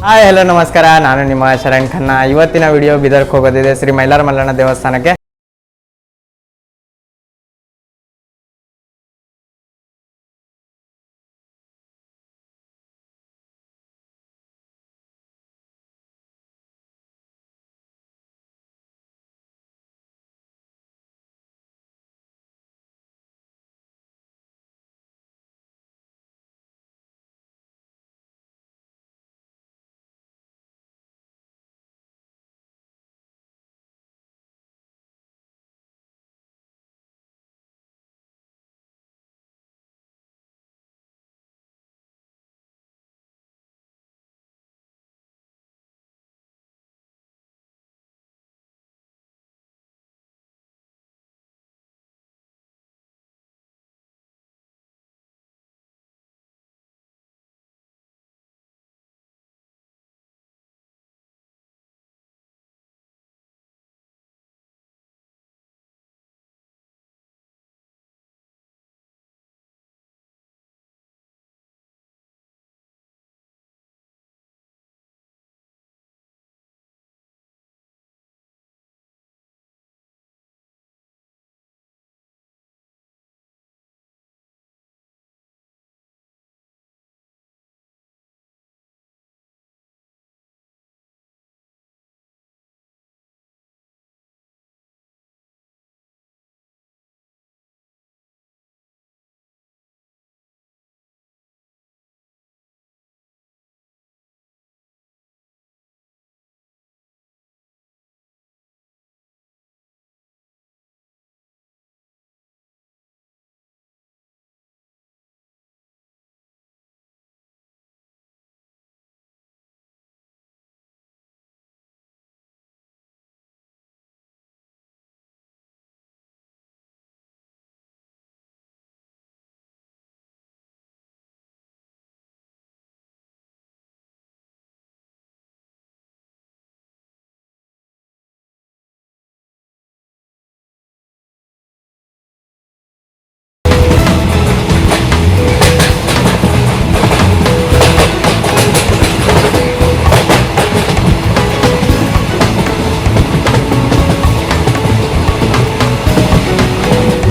Hi hello ನಮಸ್ಕಾರ, ನಾನು ನಿಮ್ಮ ಶರಣ್ ಖನ್ನಾ. ಇವತ್ತಿನ ವಿಡಿಯೋ ಬೀದರ್ಗೆ ಹೋಗೋದಿದೆ ಶ್ರೀ ಮೈಲಾರ ಮಲ್ಲಣ್ಣ ದೇವಸ್ಥಾನಕ್ಕೆ.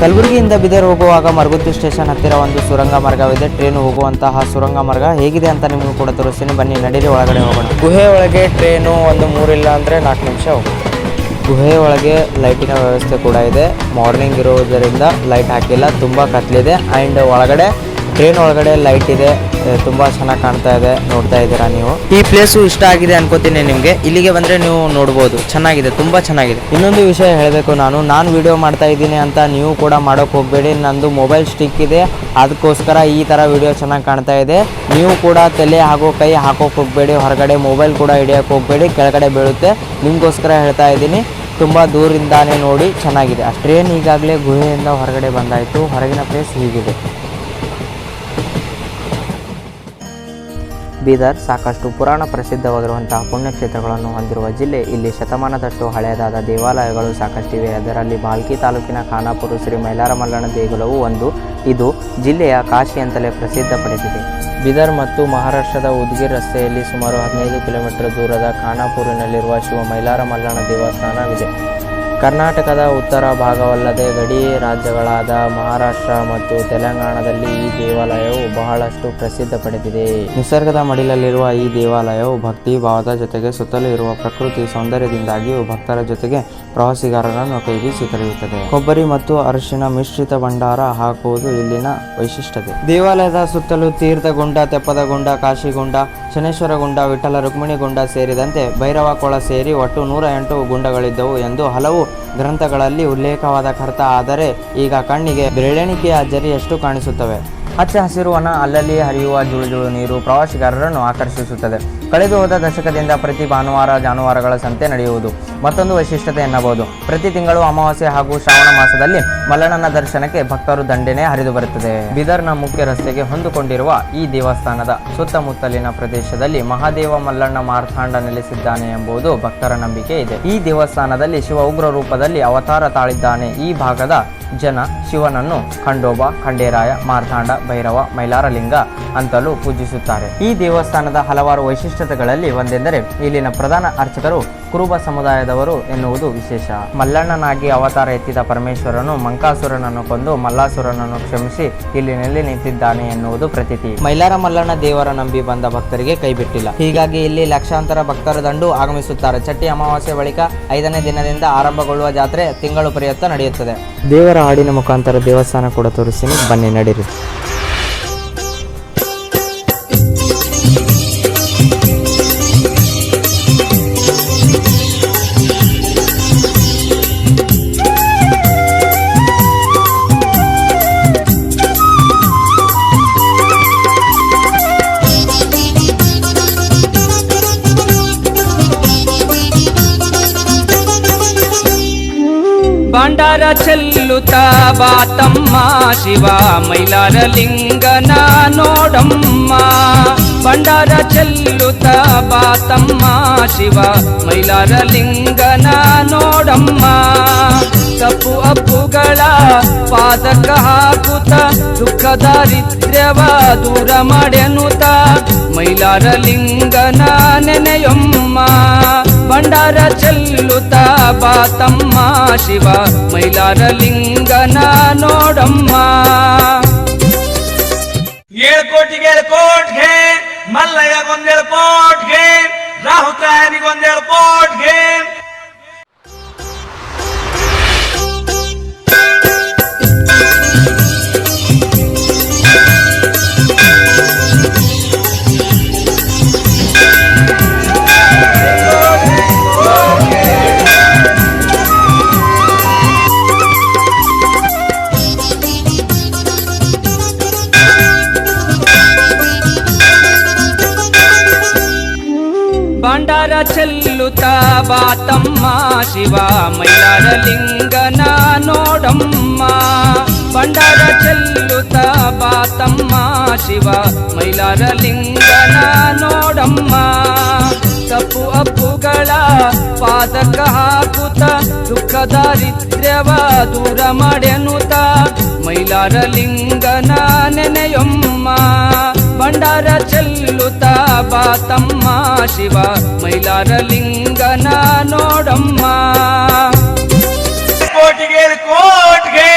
ಕಲಬುರಗಿಯಿಂದ ಬೀದರ್ ಹೋಗುವಾಗ ಮರಗುತ್ತಿ ಸ್ಟೇಷನ್ ಹತ್ತಿರ ಒಂದು ಸುರಂಗ ಮಾರ್ಗವಿದೆ. ಟ್ರೈನ್ ಹೋಗುವಂತಹ ಸುರಂಗ ಮಾರ್ಗ ಹೇಗಿದೆ ಅಂತ ನಿಮಗೂ ಕೂಡ ತೋರಿಸ್ತೀನಿ, ಬನ್ನಿ ನಡೀರಿ ಒಳಗಡೆ ಹೋಗೋಣ. ಗುಹೆ ಒಳಗೆ ಟ್ರೈನು ಒಂದು 3 ಇಲ್ಲ ಅಂದರೆ 4 ನಿಮಿಷ ಹೋಗುತ್ತೆ. ಗುಹೆ ಒಳಗೆ ಲೈಟಿನ ವ್ಯವಸ್ಥೆ ಕೂಡ ಇದೆ. ಮಾರ್ನಿಂಗ್ ಇರುವುದರಿಂದ ಲೈಟ್ ಹಾಕಿಲ್ಲ, ತುಂಬ ಕತ್ಲಿದೆ. ಆ್ಯಂಡ್ ಒಳಗಡೆ ಟ್ರೈನ್ ಒಳಗಡೆ ಲೈಟ್ ಇದೆ, ತುಂಬ ಚೆನ್ನಾಗಿ ಕಾಣ್ತಾ ಇದೆ, ನೋಡ್ತಾ ಇದ್ದೀರಾ ನೀವು. ಈ ಪ್ಲೇಸು ಇಷ್ಟ ಆಗಿದೆ ಅನ್ಕೋತೀನಿ ನಿಮಗೆ. ಇಲ್ಲಿಗೆ ಬಂದರೆ ನೀವು ನೋಡ್ಬೋದು, ಚೆನ್ನಾಗಿದೆ, ತುಂಬ ಚೆನ್ನಾಗಿದೆ. ಇನ್ನೊಂದು ವಿಷಯ ಹೇಳಬೇಕು, ನಾನು ವಿಡಿಯೋ ಮಾಡ್ತಾ ಇದ್ದೀನಿ ಅಂತ ನೀವು ಕೂಡ ಮಾಡೋಕ್ಕೆ ಹೋಗಬೇಡಿ. ನಂದು ಮೊಬೈಲ್ ಸ್ಟಿಕ್ ಇದೆ, ಅದಕ್ಕೋಸ್ಕರ ಈ ಥರ ವಿಡಿಯೋ ಚೆನ್ನಾಗಿ ಕಾಣ್ತಾ ಇದೆ. ನೀವು ಕೂಡ ತಲೆ ಹಾಗೂ ಕೈ ಹಾಕೋಕೆ ಹೋಗಬೇಡಿ, ಹೊರಗಡೆ ಮೊಬೈಲ್ ಕೂಡ ಹಿಡಿಯೋಕ್ಕೆ ಹೋಗಬೇಡಿ, ಕೆಳಗಡೆ ಬೀಳುತ್ತೆ. ನಿಮಗೋಸ್ಕರ ಹೇಳ್ತಾ ಇದ್ದೀನಿ, ತುಂಬ ದೂರಿಂದಾನೇ ನೋಡಿ, ಚೆನ್ನಾಗಿದೆ. ಆ ಟ್ರೈನ್ ಈಗಾಗಲೇ ಗುಹೆಯಿಂದ ಹೊರಗಡೆ ಬಂದಾಯಿತು. ಹೊರಗಿನ ಪ್ಲೇಸ್ ಹೀಗಿದೆ. ಬೀದರ್ ಸಾಕಷ್ಟು ಪುರಾಣ ಪ್ರಸಿದ್ಧವಾಗಿರುವಂತಹ ಪುಣ್ಯಕ್ಷೇತ್ರಗಳನ್ನು ಹೊಂದಿರುವ ಜಿಲ್ಲೆ. ಇಲ್ಲಿ ಶತಮಾನದಷ್ಟು ಹಳೆಯದಾದ ದೇವಾಲಯಗಳು ಸಾಕಷ್ಟಿವೆ. ಅದರಲ್ಲಿ ಬಾಲ್ಕಿ ತಾಲೂಕಿನ ಖಾನಾಪುರ ಶ್ರೀ ಮೈಲಾರ ಮಲ್ಲಣ್ಣ ದೇಗುಲವು ಒಂದು. ಇದು ಜಿಲ್ಲೆಯ ಕಾಶಿ ಅಂತಲೇ ಪ್ರಸಿದ್ಧ ಪಡೆದಿದೆ. ಬೀದರ್ ಮತ್ತು ಮಹಾರಾಷ್ಟ್ರದ ಉದ್ಗಿರ್ ರಸ್ತೆಯಲ್ಲಿ ಸುಮಾರು 15 ಕಿಲೋಮೀಟರ್ ದೂರದ ಖಾನಾಪುರಿನಲ್ಲಿರುವ ಶಿವ ಮೈಲಾರ ಮಲ್ಲಣ್ಣ ದೇವಸ್ಥಾನವಿದೆ. ಕರ್ನಾಟಕದ ಉತ್ತರ ಭಾಗವಲ್ಲದೆ ಗಡಿ ರಾಜ್ಯಗಳಾದ ಮಹಾರಾಷ್ಟ್ರ ಮತ್ತು ತೆಲಂಗಾಣದಲ್ಲಿ ಈ ದೇವಾಲಯವು ಬಹಳಷ್ಟು ಪ್ರಸಿದ್ಧ ಪಡೆದಿದೆ. ನಿಸರ್ಗದ ಮಡಿಲಲ್ಲಿರುವ ಈ ದೇವಾಲಯವು ಭಕ್ತಿ ಭಾವದ ಜೊತೆಗೆ ಸುತ್ತಲೂ ಇರುವ ಪ್ರಕೃತಿ ಸೌಂದರ್ಯದಿಂದಾಗಿಯೂ ಭಕ್ತರ ಜೊತೆಗೆ ಪ್ರವಾಸಿಗಾರರನ್ನು ಕೈಬೀಸಿ ಕರೆಯುತ್ತದೆ. ಕೊಬ್ಬರಿ ಮತ್ತು ಅರಿಶಿನ ಮಿಶ್ರಿತ ಭಂಡಾರ ಹಾಕುವುದು ಇಲ್ಲಿನ ವೈಶಿಷ್ಟ್ಯತೆ. ದೇವಾಲಯದ ಸುತ್ತಲೂ ತೀರ್ಥಗುಂಡ, ತೆಪ್ಪದಗುಂಡ, ಕಾಶಿಗುಂಡ, ಶನೇಶ್ವರಗುಂಡ, ವಿಠಲ ರುಕ್ಮಿಣಿಗುಂಡ ಸೇರಿದಂತೆ ಭೈರವ ಕೊಳ ಸೇರಿ ಒಟ್ಟು 108 ಗುಂಡಗಳಿದ್ದವು ಎಂದು ಹಲವು ಗ್ರಂಥಗಳಲ್ಲಿ ಉಲ್ಲೇಖವಾದ ಕರ್ತ. ಆದರೆ ಈಗ ಕಣ್ಣಿಗೆ ಬೆರಳೆಣಿಕೆಯ ಜರಿಯಷ್ಟು ಕಾಣಿಸುತ್ತವೆ. ಹಚ್ಚ ಹಸಿರು ವನ, ಅಲ್ಲಲ್ಲಿ ಹರಿಯುವ ಜುಳುಜುಳು ನೀರು ಪ್ರವಾಸಿಗಾರರನ್ನು ಆಕರ್ಷಿಸುತ್ತದೆ. ಕಳೆದು ಹೋದ ದಶಕದಿಂದ ಪ್ರತಿ ಭಾನುವಾರ ಜಾನುವಾರುಗಳ ಸಂತೆ ನಡೆಯುವುದು ಮತ್ತೊಂದು ವೈಶಿಷ್ಟ್ಯತೆ ಎನ್ನಬಹುದು. ಪ್ರತಿ ತಿಂಗಳು ಅಮಾವಾಸ್ಯೆ ಹಾಗೂ ಶ್ರಾವಣ ಮಾಸದಲ್ಲಿ ಮಲ್ಲಣ್ಣನ ದರ್ಶನಕ್ಕೆ ಭಕ್ತರು ದಂಡೆನೆ ಹರಿದು ಬರುತ್ತದೆ. ಬೀದರ್ನ ಮುಖ್ಯ ರಸ್ತೆಗೆ ಹೊಂದಿಕೊಂಡಿರುವ ಈ ದೇವಸ್ಥಾನದ ಸುತ್ತಮುತ್ತಲಿನ ಪ್ರದೇಶದಲ್ಲಿ ಮಹಾದೇವ ಮಲ್ಲಣ್ಣ ಮಾರ್ತಾಂಡ ನೆಲೆಸಿದ್ದಾನೆ ಎಂಬುದು ಭಕ್ತರ ನಂಬಿಕೆ ಇದೆ. ಈ ದೇವಸ್ಥಾನದಲ್ಲಿ ಶಿವ ಉಗ್ರ ರೂಪದಲ್ಲಿ ಅವತಾರ ತಾಳಿದ್ದಾನೆ. ಈ ಭಾಗದ ಜನ ಶಿವನನ್ನು ಖಂಡೋಬ, ಖಂಡೇರಾಯ, ಮಾರ್ತಾಂಡ, ಭೈರವ, ಮೈಲಾರಲಿಂಗ ಅಂತಲೂ ಪೂಜಿಸುತ್ತಾರೆ. ಈ ದೇವಸ್ಥಾನದ ಹಲವಾರು ವೈಶಿಷ್ಟ್ಯತೆಗಳಲ್ಲಿ ಒಂದೆಂದರೆ ಇಲ್ಲಿನ ಪ್ರಧಾನ ಅರ್ಚಕರು ಕುರುಬ ಸಮುದಾಯದವರು ಎನ್ನುವುದು ವಿಶೇಷ. ಮಲ್ಲಣ್ಣನಾಗಿ ಅವತಾರ ಎತ್ತಿದ ಪರಮೇಶ್ವರನು ಮಂಕಾಸುರನನ್ನು ಕೊಂದು ಮಲ್ಲಾಸುರನನ್ನು ಕ್ಷಮಿಸಿ ಇಲ್ಲಿ ನೆಲೆ ನಿಂತಿದ್ದಾನೆ ಎನ್ನುವುದು ಪ್ರತೀತಿ. ಮೈಲಾರ ಮಲ್ಲಣ್ಣ ದೇವರ ನಂಬಿ ಬಂದ ಭಕ್ತರಿಗೆ ಕೈಬಿಟ್ಟಿಲ್ಲ. ಹೀಗಾಗಿ ಇಲ್ಲಿ ಲಕ್ಷಾಂತರ ಭಕ್ತರ ದಂಡು ಆಗಮಿಸುತ್ತಾರೆ. ಚಟ್ಟಿ ಅಮಾವಾಸ್ಯೆ ಬಳಿಕ 5ನೇ ದಿನದಿಂದ ಆರಂಭಗೊಳ್ಳುವ ಜಾತ್ರೆ ತಿಂಗಳು ಪರ್ಯಂತ ನಡೆಯುತ್ತದೆ. ದೇವರ ಹಾಡಿನ ಮುಖಾಂತರ ದೇವಸ್ಥಾನ ಕೂಡ ತೋರಿಸ್ತೀನಿ, ಬನ್ನಿ ನಡೀರಿ. ಭಂಡಾರ ಚೆಲ್ಲುತ್ತಾ ಬಾತಮ್ಮ ಶಿವ ಮೈಲಾರಲಿಂಗನ ನೋಡಮ್ಮ. ಭಂಡಾರ ಚೆಲ್ಲುತ್ತಾ ಬಾತಮ್ಮ ಶಿವ ಮೈಲಾರಲಿಂಗನ ನೋಡಮ್ಮ. ತಪ್ಪು ಅಪ್ಪುಗಳ ಪಾದಕ ಹಾಕುತ್ತ ದುಃಖ ದಾರಿದ್ರ್ಯವ ದೂರ ಮಾಡ್ಯನುತ ಮೈಲಾರಲಿಂಗನ ನೆನೆಯೊಮ್ಮ. ಭಂಡಾರ ಚೆಲ್ಲುತ್ತಾ ಬಾತಮ್ಮ ಶಿವ ಮೈಲಾರಲಿಂಗನ ನೋಡಮ್ಮ. 7 ಕೋಟಿಗೆ 7 ಕೋಟ್ಗೆ, ಮಲ್ಲಯ್ಯಗೊಂದು 7 ಕೋಟ್ಗೆ, ರಾಹುಕಾಯನಿಗೊಂದು 7 ಕೋಟ್ಗೆ. ಭಂಡಾರ ಚೆಲ್ಲುತ್ತಾ ಬಾತಮ್ಮ ಶಿವ ಮೈಲಾರಲಿಂಗನ ನೋಡಮ್ಮ. ಭಂಡಾರ ಚೆಲ್ಲುತ್ತಾ ಬಾತಮ್ಮ ಶಿವ ಮೈಲಾರಲಿಂಗನ ನೋಡಮ್ಮ. ತಪ್ಪು ಅಪ್ಪುಗಳ ಪಾದಕ ಹಾಕುತ್ತ ದುಃಖ ದಾರಿದ್ರ್ಯವ ದೂರ ಮಾಡ್ಯನುತ ಮೈಲಾರಲಿಂಗನ ನೆನೆಯೊಮ್ಮ. ಭಂಡಾರ ಚೆಲ್ಲುತ್ತಾ ಬಾತಮ್ಮ ಶಿವ ಮೈಲಾರಲಿಂಗನ ನೋಡಮ್ಮ. ಕೋಟಿಗೆ 7 ಕೋಟ್ಗೆ.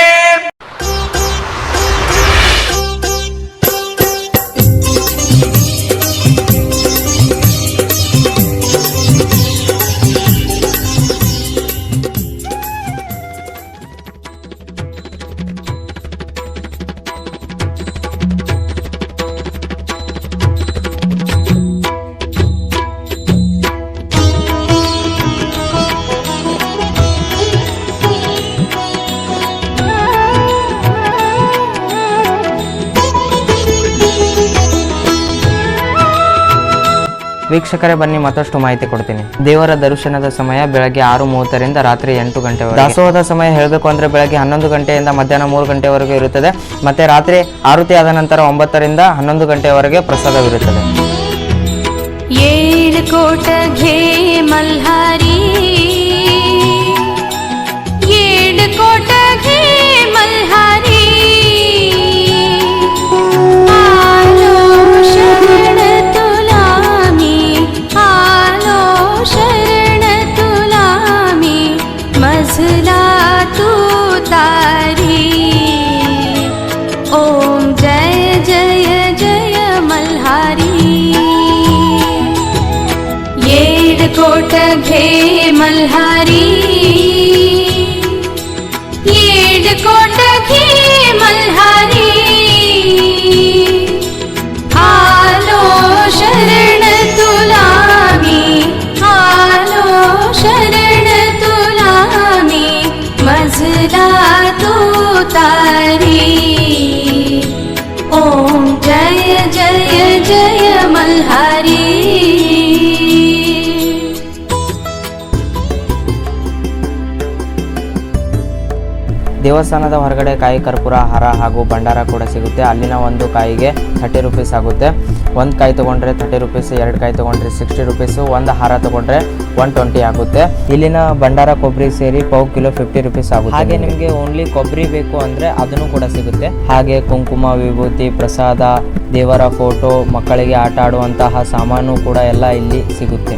ವೀಕ್ಷಕರೇ ಬನ್ನಿ ಮತ್ತಷ್ಟು ಮಾಹಿತಿ ಕೊಡ್ತೀನಿ. ದೇವರ ದರ್ಶನದ ಸಮಯ ಬೆಳಗ್ಗೆ 6:30ರಿಂದ ರಾತ್ರಿ 8 ಗಂಟೆವರೆಗೆ. ದಾಸೋಹದ ಸಮಯ ಹೇಳಬೇಕು ಅಂದ್ರೆ ಬೆಳಗ್ಗೆ 11 ಗಂಟೆಯಿಂದ ಮಧ್ಯಾಹ್ನ 3 ಗಂಟೆವರೆಗೆ ಇರುತ್ತದೆ. ಮತ್ತೆ ರಾತ್ರಿ ಆರತಿ ಆದ ನಂತರ 9ರಿಂದ 11 ಗಂಟೆವರೆಗೆ ಪ್ರಸಾದವಿರುತ್ತದೆ. 7 ಕೋಟ ಘೇ ಮಲ್ಹಾರಿ, 7 ಕೋಟ ಘೇ ಮಲ್ಹಾರಿ. ಆಲೋ ಶರಣ ತುಲಾಮಿ, ಆಲೋ ಶರಣ ತುಲಾಮಿ, ಮಝಲಾ ತೂ ತಾರಿ. ಓಂ ಜಯ ಜಯ ಜಯ ಮಲ್ಹಾರಿ. 7 ಕೋಟ ಘೇ ಮಲ್ಹಾರಿ, 7 ಕೋಟ ಘೇ ಮಲ್ಹಾರಿ. ಆಲೋ ಶರಣ ತುಲಾಮಿ, ಆಲೋ ಶರಣ ತುಲಾಮಿ, ಮಝಲಾ ತೂ ತಾರಿ. ಓಂ ಜಯ ಜಯ ಜಯ ಮಲ್ಹಾರಿ. ದೇವಸ್ಥಾನದ ಹೊರಗಡೆ ಕಾಯಿ ಕರ್ಪೂರ ಹಾರ ಹಾಗೂ ಭಂಡಾರ ಕೂಡ ಸಿಗುತ್ತೆ. ಅಲ್ಲಿನ ಒಂದು ಕಾಯಿಗೆ 30 ರೂಪೀಸ್ ಆಗುತ್ತೆ. ಒಂದು ಕಾಯಿ ತೊಗೊಂಡ್ರೆ 30 ರೂಪೀಸ್, 2 ಕಾಯಿ ತೊಗೊಂಡ್ರೆ 60 ರೂಪೀಸು, ಒಂದು ಹಾರ ತೊಗೊಂಡ್ರೆ 120 ಆಗುತ್ತೆ. ಇಲ್ಲಿನ ಭಂಡಾರ ಕೊಬ್ಬರಿ ಸೇರಿ ಪಾವು ಕಿಲೋ 50 ರೂಪೀಸ್ ಆಗುತ್ತೆ. ಹಾಗೆ ನಿಮಗೆ ಓನ್ಲಿ ಕೊಬ್ಬರಿ ಬೇಕು ಅಂದರೆ ಅದನ್ನು ಕೂಡ ಸಿಗುತ್ತೆ. ಹಾಗೆ ಕುಂಕುಮ, ವಿಭೂತಿ, ಪ್ರಸಾದ, ದೇವರ ಫೋಟೋ, ಮಕ್ಕಳಿಗೆ ಆಟ ಆಡುವಂತಹ ಸಾಮಾನು ಕೂಡ ಎಲ್ಲ ಇಲ್ಲಿ ಸಿಗುತ್ತೆ.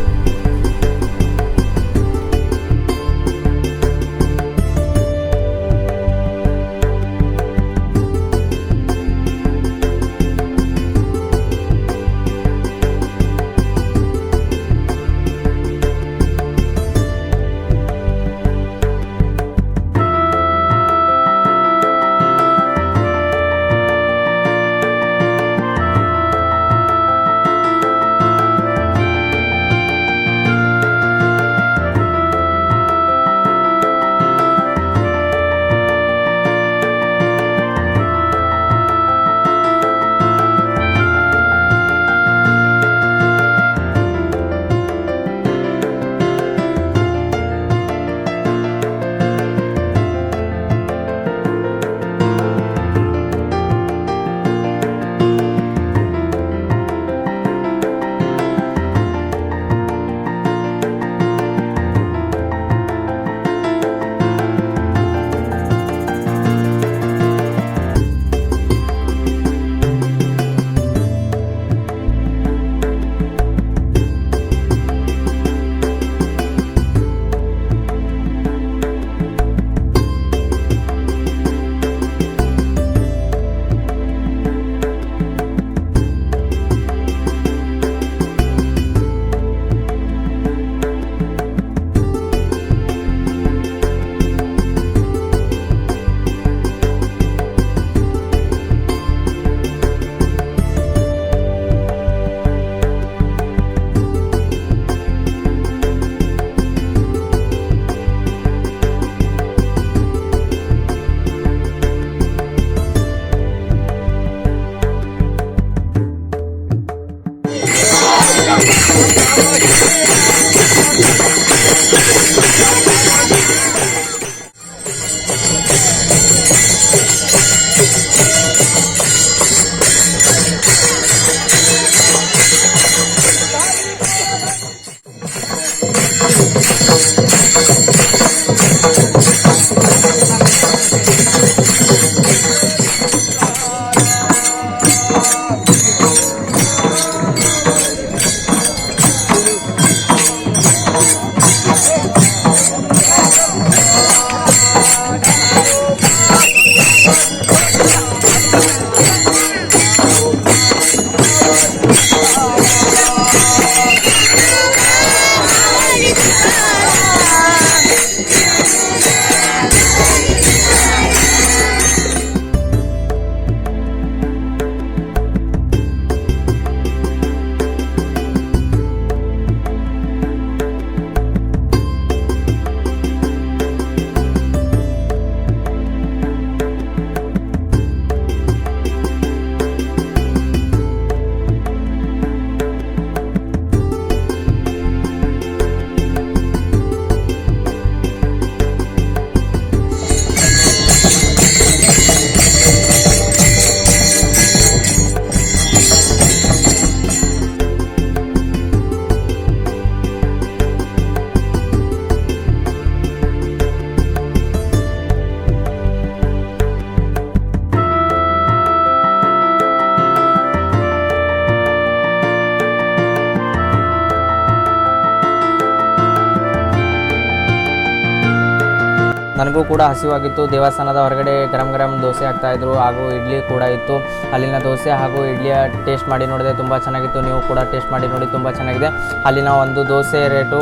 ನನಗೂ ಕೂಡ ಹಸಿವಾಗಿತ್ತು. ದೇವಸ್ಥಾನದ ಹೊರಗಡೆ ಗರಂ ದೋಸೆ ಹಾಕ್ತಾಯಿದ್ರು ಹಾಗೂ ಇಡ್ಲಿ ಕೂಡ ಇತ್ತು. ಅಲ್ಲಿನ ದೋಸೆ ಹಾಗೂ ಇಡ್ಲಿಯ ಟೇಸ್ಟ್ ಮಾಡಿ ನೋಡಿದೆ, ತುಂಬ ಚೆನ್ನಾಗಿತ್ತು. ನೀವು ಕೂಡ ಟೇಸ್ಟ್ ಮಾಡಿ ನೋಡಿ, ತುಂಬ ಚೆನ್ನಾಗಿದೆ. ಅಲ್ಲಿನ ಒಂದು ದೋಸೆ ರೇಟು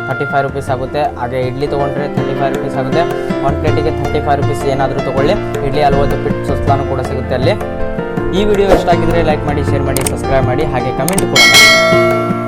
35 ರೂಪೀಸ್ ಆಗುತ್ತೆ. ಹಾಗೆ ಇಡ್ಲಿ ತೊಗೊಂಡ್ರೆ 35 ರೂಪೀಸ್ ಆಗುತ್ತೆ. ಒಂದು ಪ್ಲೇಟಿಗೆ 35 ರೂಪೀಸ್ ಏನಾದರೂ ತೊಗೊಳ್ಳಿ. ಇಡ್ಲಿ ಹಲ್ವತ್ತು ಪಿಟ್ ಸುಸ್ಲಾನು ಕೂಡ ಸಿಗುತ್ತೆ ಅಲ್ಲಿ. ಈ ವಿಡಿಯೋ ಇಷ್ಟ ಆಗಿದ್ರೆ ಲೈಕ್ ಮಾಡಿ, ಶೇರ್ ಮಾಡಿ, ಸಬ್ಸ್ಕ್ರೈಬ್ ಮಾಡಿ, ಹಾಗೆ ಕಮೆಂಟ್ ಕೂಡ ಮಾಡಿ.